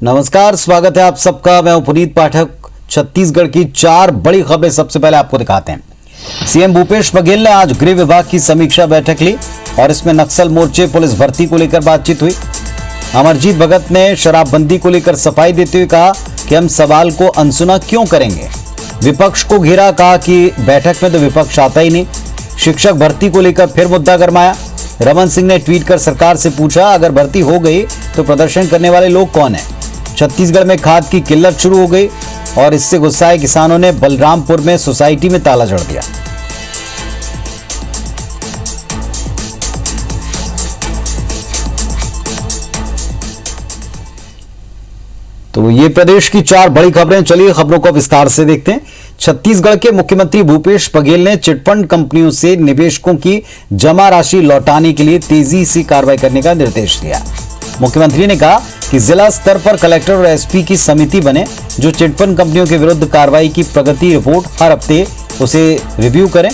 नमस्कार, स्वागत है आप सबका। मैं हूं पुनीत पाठक। छत्तीसगढ़ की 4 बड़ी खबरें सबसे पहले आपको दिखाते हैं। सीएम भूपेश बघेल ने आज गृह विभाग की समीक्षा बैठक ली और इसमें नक्सल मोर्चे पुलिस भर्ती को लेकर बातचीत हुई। अमरजीत भगत ने शराबबंदी को लेकर सफाई देते हुए कहा कि हम सवाल को अनसुना क्यों करेंगे। विपक्ष को घेरा, कहा कि बैठक में तो विपक्ष आता ही नहीं। शिक्षक भर्ती को लेकर फिर मुद्दा गरमाया। रमन सिंह ने ट्वीट कर सरकार से पूछा, अगर भर्ती हो गई तो प्रदर्शन करने वाले लोग कौन हैं। छत्तीसगढ़ में खाद की किल्लत शुरू हो गई और इससे गुस्साए किसानों ने बलरामपुर में सोसाइटी में ताला जड़ दिया। तो ये प्रदेश की 4 बड़ी खबरें। चलिए खबरों को विस्तार से देखते हैं। छत्तीसगढ़ के मुख्यमंत्री भूपेश बघेल ने चिटफंड कंपनियों से निवेशकों की जमा राशि लौटाने के लिए तेजी से कार्रवाई करने का निर्देश दिया। मुख्यमंत्री ने कहा कि जिला स्तर पर कलेक्टर और एसपी की समिति बने जो चिटफंड कंपनियों के विरुद्ध कार्रवाई की प्रगति रिपोर्ट हर हफ्ते उसे रिव्यू करें।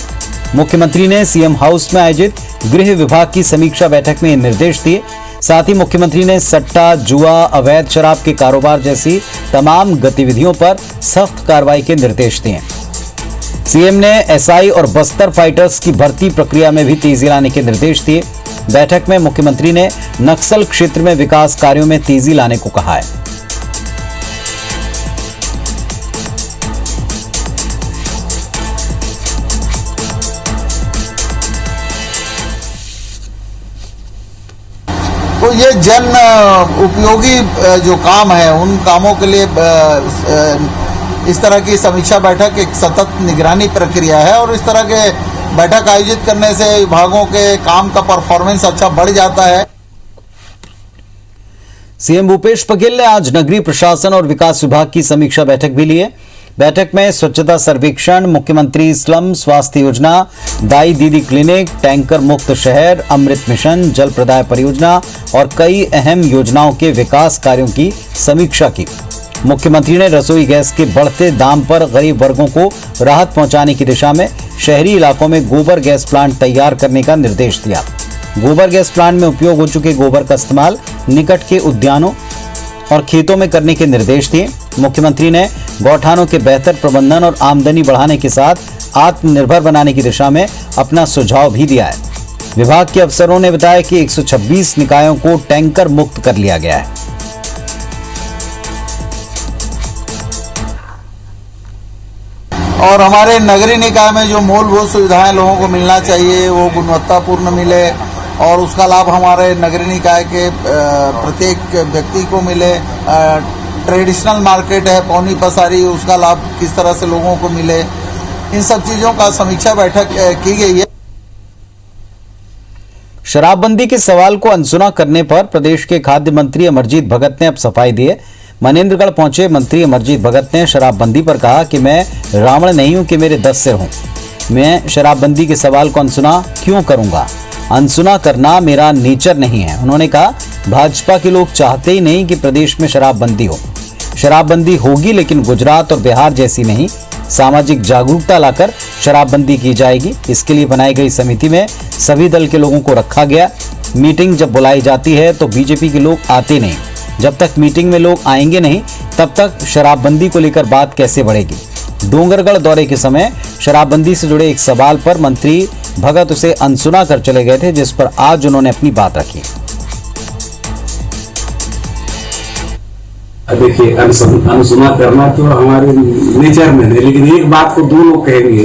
मुख्यमंत्री ने सीएम हाउस में आयोजित गृह विभाग की समीक्षा बैठक में निर्देश दिए। साथ ही मुख्यमंत्री ने सट्टा, जुआ, अवैध शराब के कारोबार जैसी तमाम गतिविधियों पर सख्त कार्रवाई के निर्देश दिए। सीएम ने एसआई और बस्तर फाइटर्स की भर्ती प्रक्रिया में भी तेजी लाने के निर्देश दिए। बैठक में मुख्यमंत्री ने नक्सल क्षेत्र में विकास कार्यों में तेजी लाने को कहा है। तो ये जन उपयोगी जो काम है उन कामों के लिए इस तरह की समीक्षा बैठक एक सतत निगरानी प्रक्रिया है और इस तरह के बैठक आयोजित करने से विभागों के काम का परफॉर्मेंस अच्छा बढ़ जाता है। सीएम भूपेश बघेल ने आज नगरीय प्रशासन और विकास विभाग की समीक्षा बैठक भी ली है। बैठक में स्वच्छता सर्वेक्षण, मुख्यमंत्री स्लम स्वास्थ्य योजना, दाई दीदी क्लिनिक, टैंकर मुक्त शहर, अमृत मिशन, जल प्रदाय परियोजना और कई अहम योजनाओं के विकास कार्यों की समीक्षा की। मुख्यमंत्री ने रसोई गैस के बढ़ते दाम पर गरीब वर्गों को राहत पहुंचाने की दिशा में शहरी इलाकों में गोबर गैस प्लांट तैयार करने का निर्देश दिया। गोबर गैस प्लांट में उपयोग हो चुके गोबर का इस्तेमाल निकट के उद्यानों और खेतों में करने के निर्देश दिए। मुख्यमंत्री ने गौठानों के बेहतर प्रबंधन और आमदनी बढ़ाने के साथ आत्मनिर्भर बनाने की दिशा में अपना सुझाव भी दिया है। विभाग के अफसरों ने बताया कि 126 निकायों को टैंकर मुक्त कर लिया गया है। और हमारे नगरीय निकाय में जो मूलभूत सुविधाएं लोगों को मिलना चाहिए वो गुणवत्तापूर्ण मिले और उसका लाभ हमारे नगरीय निकाय के प्रत्येक व्यक्ति को मिले। ट्रेडिशनल मार्केट है पौनी पसारी, उसका लाभ किस तरह से लोगों को मिले, इन सब चीजों का समीक्षा बैठक की गई है। शराबबंदी के सवाल को अनसुना करने पर प्रदेश के खाद्य मंत्री अमरजीत भगत ने अब सफाई दी है। मनेन्द्रगढ़ पहुंचे मंत्री अमरजीत भगत ने शराबबंदी पर कहा कि मैं रावण नहीं हूं कि मेरे 10 सिर हों। मैं शराबबंदी के सवाल को अनसुना क्यों करूंगा। अनसुना करना मेरा नेचर नहीं है। उन्होंने कहा भाजपा के लोग चाहते ही नहीं कि प्रदेश में शराबबंदी हो। शराबबंदी होगी लेकिन गुजरात और बिहार जैसी नहीं। सामाजिक जागरूकता लाकर शराबबंदी की जाएगी। इसके लिए बनाई गई समिति में सभी दल के लोगों को रखा गया। मीटिंग जब बुलाई जाती है तो बीजेपी के लोग आते नहीं। जब तक मीटिंग में लोग आएंगे नहीं तब तक शराबबंदी को लेकर बात कैसे बढ़ेगी। डोंगरगढ़ दौरे के समय शराबबंदी से जुड़े एक सवाल पर मंत्री भगत उसे अनसुना कर चले गए थे, जिस पर आज उन्होंने अपनी बात रखी। देखिए, अनसुना करना तो हमारे नेचर में है, लेकिन एक बात को 2 लोग कहेंगे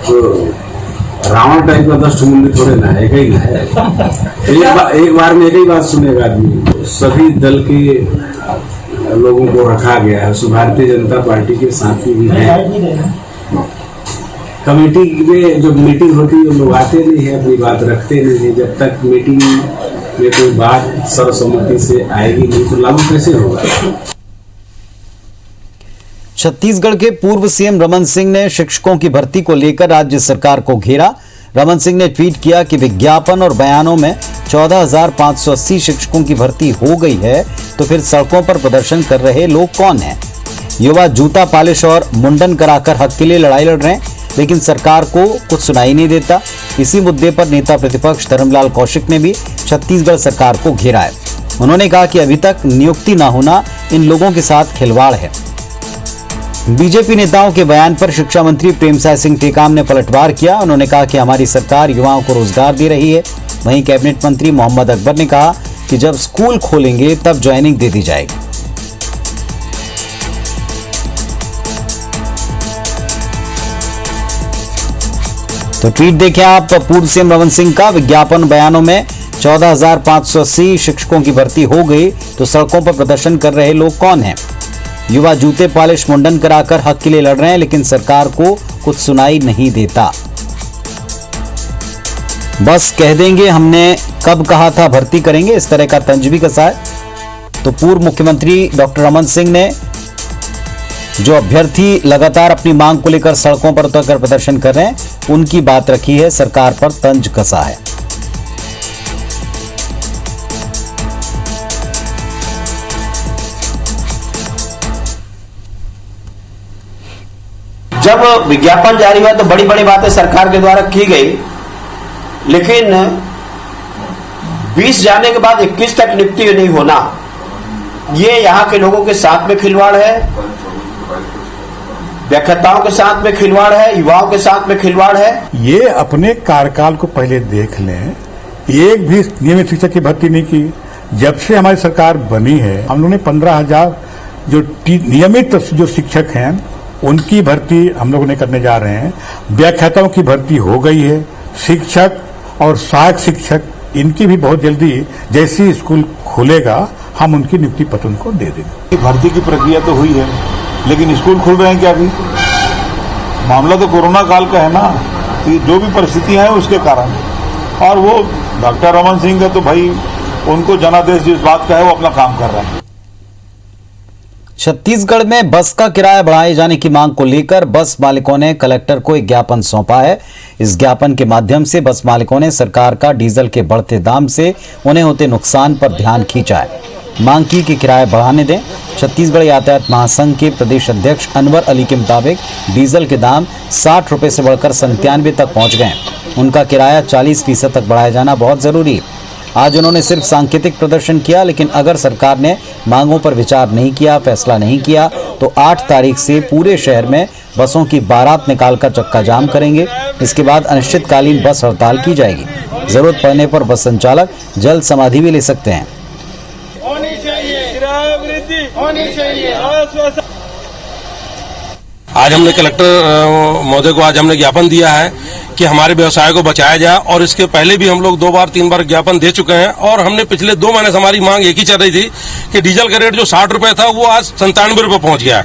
तो रावण टाइप का 10 मुंडी थोड़े ना है, एक ही ना है। एक बार में एक ही बात सुनेगा आदमी। सभी दल के लोगों को रखा गया है। भारतीय जनता पार्टी के साथी भी हैं। कमेटी में जो मीटिंग होती है लोग आते नहीं है, अपनी बात रखते नहीं है। जब तक मीटिंग में कोई बात सर्वसम्मति से आएगी नहीं तो लागू कैसे होगा। छत्तीसगढ़ के पूर्व सीएम रमन सिंह ने शिक्षकों की भर्ती को लेकर राज्य सरकार को घेरा। रमन सिंह ने ट्वीट किया कि विज्ञापन और बयानों में 14,580 शिक्षकों की भर्ती हो गई है तो फिर सड़कों पर प्रदर्शन कर रहे लोग कौन हैं। युवा जूता पालिश और मुंडन कराकर हक के लिए लड़ाई लड़ रहे हैं, लेकिन सरकार को कुछ सुनाई नहीं देता। इसी मुद्दे पर नेता प्रतिपक्ष धर्मलाल कौशिक ने भी छत्तीसगढ़ सरकार को घेरा है। उन्होंने कहा कि अभी तक नियुक्ति न होना इन लोगों के साथ खिलवाड़ है। बीजेपी नेताओं के बयान पर शिक्षा मंत्री प्रेमसाय सिंह टेकाम ने पलटवार किया। उन्होंने कहा कि हमारी सरकार युवाओं को रोजगार दे रही है। वहीं कैबिनेट मंत्री मोहम्मद अकबर ने कहा कि जब स्कूल खोलेंगे तब ज्वाइनिंग दे दी जाएगी। तो ट्वीट देखें आप पूर्व सीएम रमन सिंह का। विज्ञापन बयानों में 14,580 शिक्षकों की भर्ती हो गई तो सड़कों पर प्रदर्शन कर रहे लोग कौन हैं? युवा जूते पॉलिश मुंडन कराकर हक के लिए लड़ रहे हैं, लेकिन सरकार को कुछ सुनाई नहीं देता। बस कह देंगे हमने कब कहा था भर्ती करेंगे, इस तरह का तंज भी कसा है। तो पूर्व मुख्यमंत्री डॉक्टर रमन सिंह ने जो अभ्यर्थी लगातार अपनी मांग को लेकर सड़कों पर उतरकर प्रदर्शन कर रहे हैं, उनकी बात रखी है, सरकार पर तंज कसा है। जब विज्ञापन जारी हुआ तो बड़ी बड़ी बातें सरकार के द्वारा की गई, लेकिन 20 जाने के बाद 21 तक नियुक्ति नहीं होना, ये यहाँ के लोगों के साथ में खिलवाड़ है, व्याख्याताओं के साथ में खिलवाड़ है, युवाओं के साथ में खिलवाड़ है। ये अपने कार्यकाल को पहले देख लें, एक भी नियमित शिक्षक की भर्ती नहीं की। जब से हमारी सरकार बनी है हम लोगों ने 15,000 जो नियमित जो शिक्षक हैं उनकी भर्ती हम लोगों ने करने जा रहे हैं। व्याख्याताओं की भर्ती हो गई है। शिक्षक और सहायक शिक्षक इनकी भी बहुत जल्दी जैसे स्कूल खुलेगा हम उनकी नियुक्ति पत्र उनको दे देंगे। भर्ती की प्रक्रिया तो हुई है, लेकिन स्कूल खुल रहे हैं क्या? अभी मामला तो कोरोना काल का है ना, तो जो भी परिस्थितियां हैं उसके कारण। और वो डॉक्टर रमन सिंह का तो भाई उनको जनादेश जिस बात का है वो अपना काम कर रहा है। छत्तीसगढ़ में बस का किराया बढ़ाए जाने की मांग को लेकर बस मालिकों ने कलेक्टर को एक ज्ञापन सौंपा है। इस ज्ञापन के माध्यम से बस मालिकों ने सरकार का डीजल के बढ़ते दाम से उन्हें होते नुकसान पर ध्यान खींचा है। मांग की कि किराया बढ़ाने दें। छत्तीसगढ़ यातायात महासंघ के प्रदेश अध्यक्ष अनवर अली के मुताबिक डीजल के दाम 60 रुपये से बढ़कर 97 तक पहुंच गए। उनका किराया 40% तक बढ़ाया जाना बहुत जरूरी है। आज उन्होंने सिर्फ सांकेतिक प्रदर्शन किया, लेकिन अगर सरकार ने मांगों पर विचार नहीं किया, फैसला नहीं किया, तो 8 तारीख से पूरे शहर में बसों की बारात निकालकर चक्का जाम करेंगे। इसके बाद अनिश्चितकालीन बस हड़ताल की जाएगी। जरूरत पड़ने पर बस संचालक जल्द समाधि भी ले सकते हैं। आज हमने कलेक्टर महोदय को आज हमने ज्ञापन दिया है कि हमारे व्यवसाय को बचाया जाए, और इसके पहले भी हम लोग 2 बार 3 बार ज्ञापन दे चुके हैं। और हमने पिछले 2 महीने से हमारी मांग एक ही चल रही थी कि डीजल का रेट जो 60 रुपये था वो आज 97 रुपये पहुंच गया है,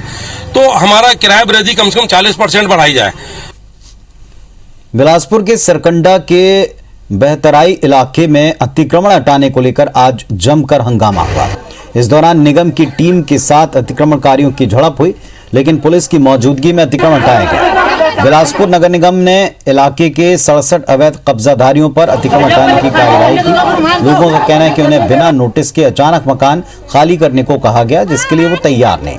तो हमारा किराया वृद्धि कम से कम 40% बढ़ाई जाए। बिलासपुर के सरकंडा के बहतराई इलाके में अतिक्रमण हटाने को लेकर आज जमकर हंगामा हुआ। इस दौरान निगम की टीम के साथ अतिक्रमणकारियों की झड़प हुई, लेकिन पुलिस की मौजूदगी में अतिक्रमण हटाया गया। बिलासपुर नगर निगम ने इलाके के 67 अवैध कब्जाधारियों पर अतिक्रमण हटाने की कार्रवाई की। लोगों का कहना है कि उन्हें बिना नोटिस के अचानक मकान खाली करने को कहा गया, जिसके लिए वो तैयार नहीं।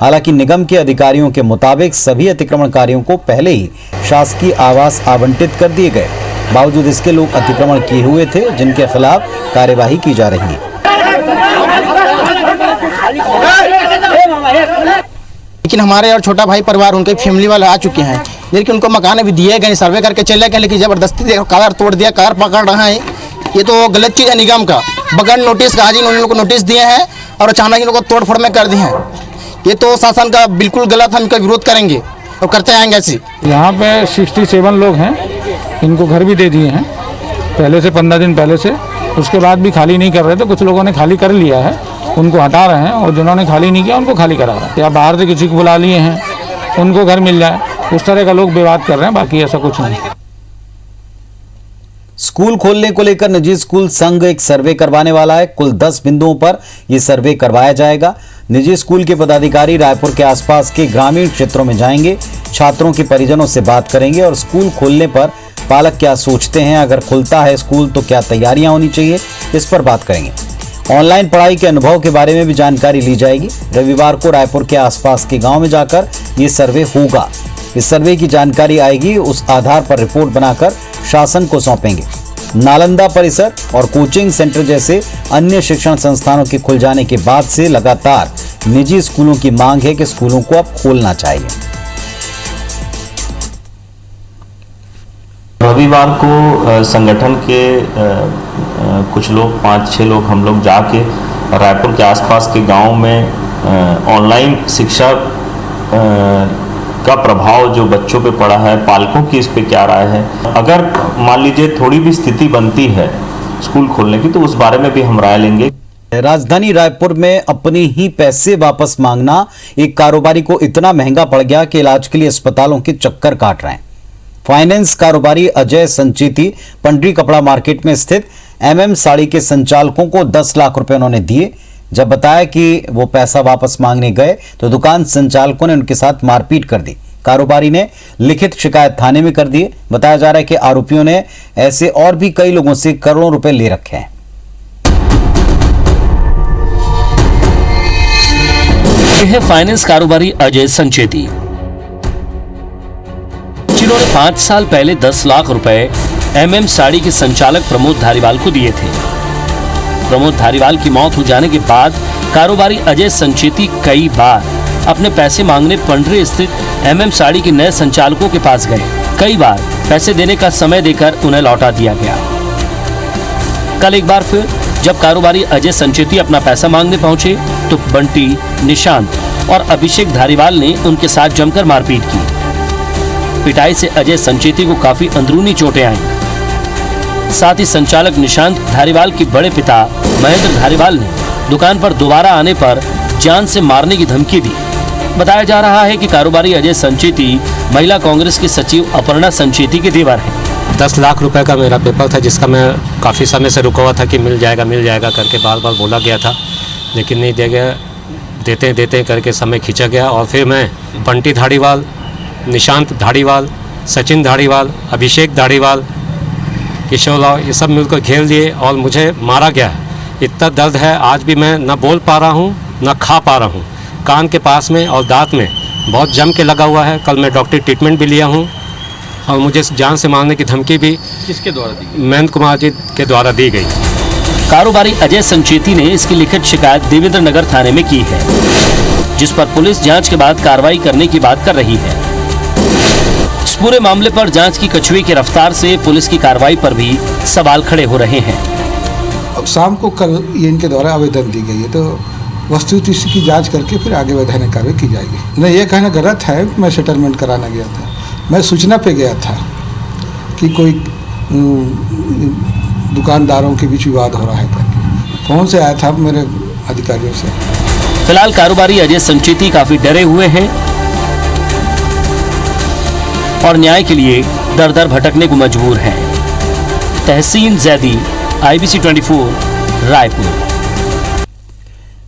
हालांकि निगम के अधिकारियों के मुताबिक सभी अतिक्रमणकारियों को पहले ही शासकीय आवास आवंटित कर दिए गए। बावजूद इसके लोग अतिक्रमण किए हुए थे, जिनके खिलाफ कार्यवाही की जा रही है। लेकिन हमारे और छोटा भाई परिवार उनके फैमिली वाले आ चुके हैं, लेकिन उनको मकान अभी दिए गए, सर्वे करके चले गए, लेकिन जबरदस्ती कार तोड़ दिया, कार पकड़ रहा है। ये तो गलत चीज़ है निगम का, बगैर नोटिस का। आज इन्होंने को नोटिस दिए हैं और अचानक इन लोगों को तोड़फोड़ में कर दिए हैं। ये तो शासन का बिल्कुल गलत, हम इनका विरोध करेंगे और करते आएंगे ऐसे। यहाँ पे 67 लोग हैं, इनको घर भी दे दिए हैं पहले से, 15 दिन पहले से। उसके बाद भी खाली नहीं कर रहे थे। कुछ लोगों ने खाली कर लिया है, उनको हटा रहे हैं, और जिन्होंने खाली नहीं किया उनको खाली करा रहे हैं। या बाहर से किसी को बुला लिए हैं, उनको घर मिल जाए, उस तरह का लोग विवाद कर रहे हैं, बाकी ऐसा कुछ नहीं। स्कूल खोलने को लेकर निजी स्कूल संघ एक सर्वे करवाने वाला है। कुल 10 बिंदुओं पर यह सर्वे करवाया जाएगा। निजी स्कूल के पदाधिकारी रायपुर के आसपास के ग्रामीण क्षेत्रों में जाएंगे, छात्रों के परिजनों से बात करेंगे और स्कूल खोलने पर पालक क्या सोचते हैं, अगर खुलता है स्कूल तो क्या तैयारियां होनी चाहिए, इस पर बात करेंगे। ऑनलाइन पढ़ाई के अनुभव के बारे में भी जानकारी ली जाएगी। रविवार को रायपुर के आसपास के गांव में जाकर ये सर्वे होगा। इस सर्वे की जानकारी आएगी, उस आधार पर रिपोर्ट बनाकर शासन को सौंपेंगे। नालंदा परिसर और कोचिंग सेंटर जैसे अन्य शिक्षण संस्थानों के खुल जाने के बाद से लगातार निजी स्कूलों की मांग है कि स्कूलों को अब खोलना चाहिए। रविवार को संगठन के कुछ लोग 5-6 लोग हम लोग जाके रायपुर के आसपास के गांव में ऑनलाइन शिक्षा का प्रभाव जो बच्चों पे पड़ा है, पालकों की इस पे क्या राय है, अगर मान लीजिए थोड़ी भी स्थिति बनती है स्कूल खोलने की तो उस बारे में भी हम राय लेंगे। राजधानी रायपुर में अपने ही पैसे वापस मांगना एक कारोबारी को इतना महंगा पड़ गया कि इलाज के लिए अस्पतालों के चक्कर काट रहे हैं। फाइनेंस कारोबारी अजय संचेती पंडरी कपड़ा मार्केट में स्थित MM साड़ी के संचालकों को 10 लाख रुपए उन्होंने दिए। जब बताया कि वो पैसा वापस मांगने गए तो दुकान संचालकों ने उनके साथ मारपीट कर दी। कारोबारी ने लिखित शिकायत थाने में कर दी। बताया जा रहा है कि आरोपियों ने ऐसे और भी कई लोगों से करोड़ों रुपए ले रखे हैं। यह है फाइनेंस कारोबारी अजय संचेती, जिन्होंने 5 साल पहले 10 लाख रुपए MM साड़ी के संचालक प्रमोद धारीवाल को दिए थे। प्रमोद धारीवाल की मौत हो जाने के बाद कारोबारी अजय संचेती कई बार अपने पैसे मांगने पंडरी स्थित MM साड़ी के नए संचालकों के पास गए। कई बार पैसे देने का समय देकर उन्हें लौटा दिया गया। कल एक बार फिर जब कारोबारी अजय संचेती अपना पैसा मांगने पहुंचे तो बंटी, निशांत और अभिषेक धारीवाल ने उनके साथ जमकर मारपीट की। पिटाई से अजय संचेती को काफी अंदरूनी चोटें आईं। साथ ही संचालक निशांत धारीवाल के बड़े पिता महेंद्र धारीवाल ने दुकान पर दोबारा आने पर जान से मारने की धमकी दी। बताया जा रहा है कि कारोबारी अजय संचेती महिला कांग्रेस के सचिव अपर्णा संचेती के देवर हैं। 10 लाख रुपए का मेरा पेपर था जिसका मैं काफ़ी समय से रुका हुआ था कि मिल जाएगा करके बार बार बोला गया था, लेकिन नहीं दिया गया। देते करके समय खींचा गया और फिर मैं बंटी धारीवाल, निशांत धारीवाल, सचिन धारीवाल, अभिषेक धारीवाल, किशोर राव, ये सब मिलकर घेर लिए और मुझे मारा गया। इतना दर्द है, आज भी मैं ना बोल पा रहा हूँ ना खा पा रहा हूँ। कान के पास में और दांत में बहुत जम के लगा हुआ है। कल मैं डॉक्टरी ट्रीटमेंट भी लिया हूँ और मुझे जान से मारने की धमकी भी किसके द्वारा दी? महेंद्र कुमार जी के द्वारा दी गई। कारोबारी अजय संचेती ने इसकी लिखित शिकायत देवेंद्र नगर थाने में की है, जिस पर पुलिस जांच के बाद कार्रवाई करने की बात कर रही है। इस पूरे मामले पर जांच की कछुए की रफ्तार से पुलिस की कार्रवाई पर भी सवाल खड़े हो रहे हैं। अब शाम को कल ये इनके द्वारा आवेदन दी गई है तो वस्तुतः इसकी जांच करके फिर आगे वैधानिक कार्रवाई की जाएगी। नहीं, ये कहना गलत है। मैं सेटलमेंट कराना गया था, मैं सूचना पे गया था कि कोई दुकानदारों के बीच विवाद हो रहा है करके फोन से आया था मेरे अधिकारियों से। फिलहाल कारोबारी अजय संचेती काफी डरे हुए हैं और न्याय के लिए दर दर भटकने को मजबूर हैं। तहसीन जैदी, IBC 24, रायपुर।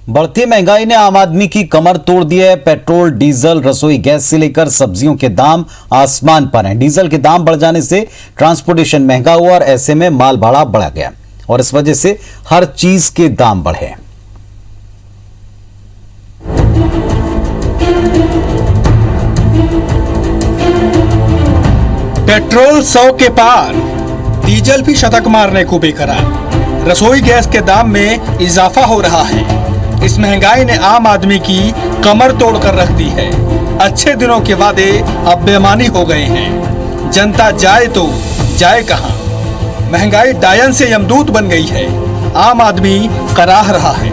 बढ़ती महंगाई ने आम आदमी की कमर तोड़ दी है। पेट्रोल, डीजल, रसोई गैस से लेकर सब्जियों के दाम आसमान पर हैं। डीजल के दाम बढ़ जाने से ट्रांसपोर्टेशन महंगा हुआ और ऐसे में माल भाड़ा बढ़ गया और इस वजह से हर चीज के दाम बढ़े। पेट्रोल 100 के पार, डीजल भी शतक मारने को बेकरार। रसोई गैस के दाम में इजाफा हो रहा है। इस महंगाई ने आम आदमी की कमर तोड़ कर रख दी है। अच्छे दिनों के वादे अब बेमानी हो गए हैं। जनता जाए तो जाए कहां? महंगाई डायन से यमदूत बन गई है। आम आदमी कराह रहा है।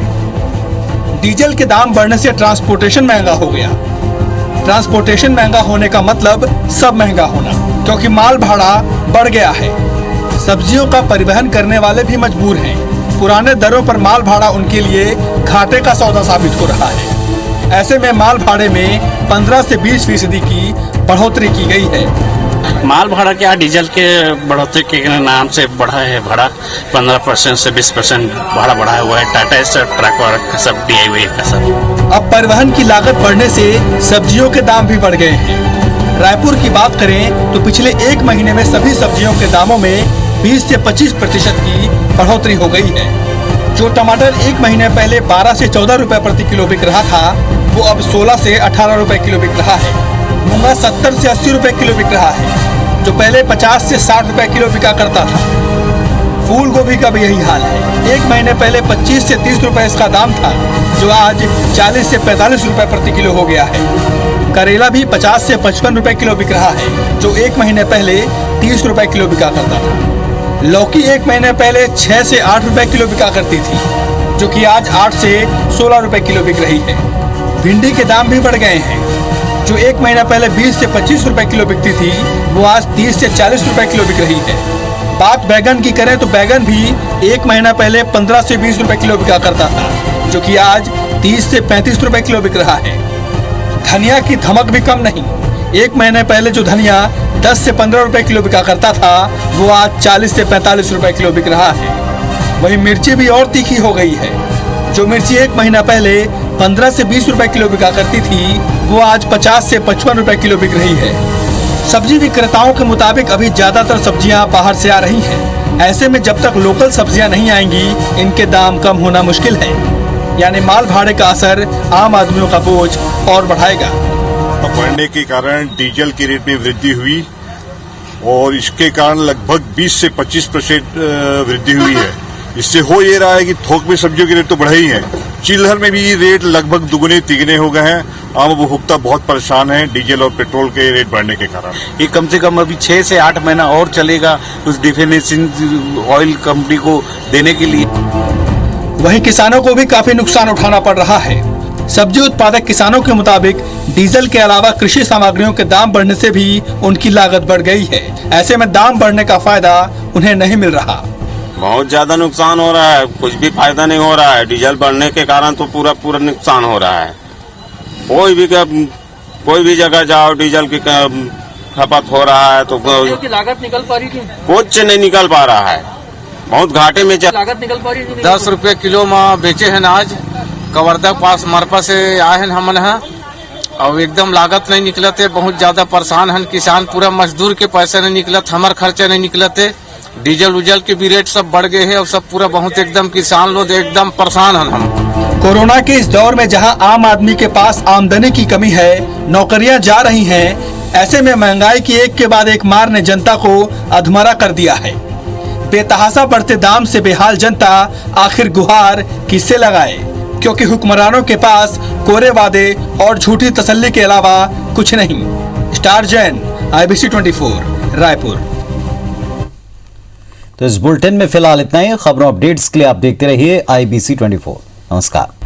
डीजल के दाम बढ़ने से ट्रांसपोर्टेशन महंगा हो गया। ट्रांसपोर्टेशन महंगा होने का मतलब सब महंगा होना, क्योंकि माल भाड़ा बढ़ गया है। सब्जियों का परिवहन करने वाले भी मजबूर हैं। पुराने दरों पर माल भाड़ा उनके लिए घाटे का सौदा साबित हो रहा है। ऐसे में माल भाड़े में 15 से 20% की बढ़ोतरी की गई है। माल भाड़ा क्या, डीजल के बढ़ोतरी के नाम से बढ़ा है भाड़ा। 15% से 20% भाड़ा बढ़ा हुआ है। टाटा ट्रक और सब DIY का सब। अब परिवहन की लागत बढ़ने से सब्जियों के दाम भी बढ़ गए हैं। रायपुर की बात करें तो पिछले 1 महीने में सभी सब्जियों के दामों में 20 से 25% की बढ़ोतरी हो गई है। जो टमाटर 1 महीने पहले 12 से 14 रुपए प्रति किलो बिक रहा था, वो अब 16 से 18 रुपए किलो बिक रहा है। मूंगा 70 से 80 रुपए किलो बिक रहा है, जो पहले 50 से 60 रुपए किलो बिका करता था। फूल गोभी का भी यही हाल है। एक महीने पहले 25 से 30 रुपए इसका दाम था, जो आज 40 से 45 रुपए प्रति किलो हो गया है। करेला भी 50 से 55 रुपए किलो बिक रहा है, जो एक महीने पहले 30 रुपए किलो बिका करता था। लौकी एक महीने पहले 6 से 8 रुपए किलो बिका करती थी, जो कि आज 8 से 16 रुपए किलो बिक रही है। भिंडी के दाम भी बढ़ गए हैं, जो एक महीना पहले 20 से 25 रुपए किलो बिकती थी, वो आज 30 से 40 रुपए किलो बिक रही है। बात बैगन की करें तो बैगन भी एक महीना पहले 15 से 20 रुपए किलो बिका करता था, जो कि आज 30 से 35 रुपए किलो बिक रहा है। धनिया की धमक भी कम नहीं। एक महीने पहले जो धनिया 10 से 15 रुपए किलो बिका करता था, वो आज 40 से 45 रुपए किलो बिक रहा है। वही मिर्ची भी और तीखी हो गई है। जो मिर्ची एक महीना पहले 15 से 20 रुपए किलो बिका करती थी, वो आज 50 से 55 रुपए किलो बिक रही है। सब्जी विक्रेताओं के मुताबिक अभी ज्यादातर सब्जियां बाहर से आ रही हैं। ऐसे में जब तक लोकल सब्जियां नहीं आएंगी, इनके दाम कम होना मुश्किल है। यानी माल भाड़े का असर आम आदमियों का बोझ और बढ़ाएगा। बढ़ने के कारण डीजल की रेट में वृद्धि हुई और इसके कारण लगभग 20 से 25% वृद्धि हुई है। इससे हो ये रहा है कि थोक में सब्जियों के रेट तो बढ़े ही हैं, चिल्हर में भी रेट लगभग दुगने तिगने हो गए हैं। आम उपभोक्ता बहुत परेशान है डीजल और पेट्रोल के रेट बढ़ने के कारण। ये कम से कम अभी 6 से 8 महीना और चलेगा उस डिफिनेशन ऑयल कंपनी को देने के लिए। वहीं किसानों को भी काफी नुकसान उठाना पड़ रहा है। सब्जी उत्पादक किसानों के मुताबिक डीजल के अलावा कृषि सामग्रियों के दाम बढ़ने से भी उनकी लागत बढ़ गई है। ऐसे में दाम बढ़ने का फायदा उन्हें नहीं मिल रहा। बहुत ज्यादा नुकसान हो रहा है, कुछ भी फायदा नहीं हो रहा है। डीजल बढ़ने के कारण तो पूरा नुकसान हो रहा है। कोई भी जगह जाओ डीजल की खपत हो रहा है तो की लागत निकल पा रही थी, कुछ नहीं निकल पा रहा है। बहुत घाटे में लागत निकल पा रही थी। 10 रुपए किलो में बेचे हैं आज। कवर्धा पास मरपा से आए हैं हमन है और एकदम लागत नहीं निकलते। बहुत ज्यादा परेशान हैं किसान। पूरा मजदूर के पैसे नहीं निकलत, हमार खर्चे नहीं निकलते। डीजल उजल के भी रेट सब बढ़ गए हैं और सब पूरा बहुत एकदम किसान लोग एकदम परेशान हैं हम। कोरोना के इस दौर में जहां आम आदमी के पास आमदनी की कमी है, नौकरियां जा रही हैं, ऐसे में महंगाई की एक के बाद एक मार ने जनता को अधमरा कर दिया है। बेतहाशा बढ़ते दाम से बेहाल जनता आखिर गुहार किससे लगाए, क्योंकि हुक्मरानों के पास कोरे वादे और झूठी तसल्ली के अलावा कुछ नहीं। Star Jain, IBC 24, Raipur. तो इस बुलेटिन में फिलहाल इतना ही। खबरों अपडेट्स के लिए आप देखते रहिए IBC 24। नमस्कार।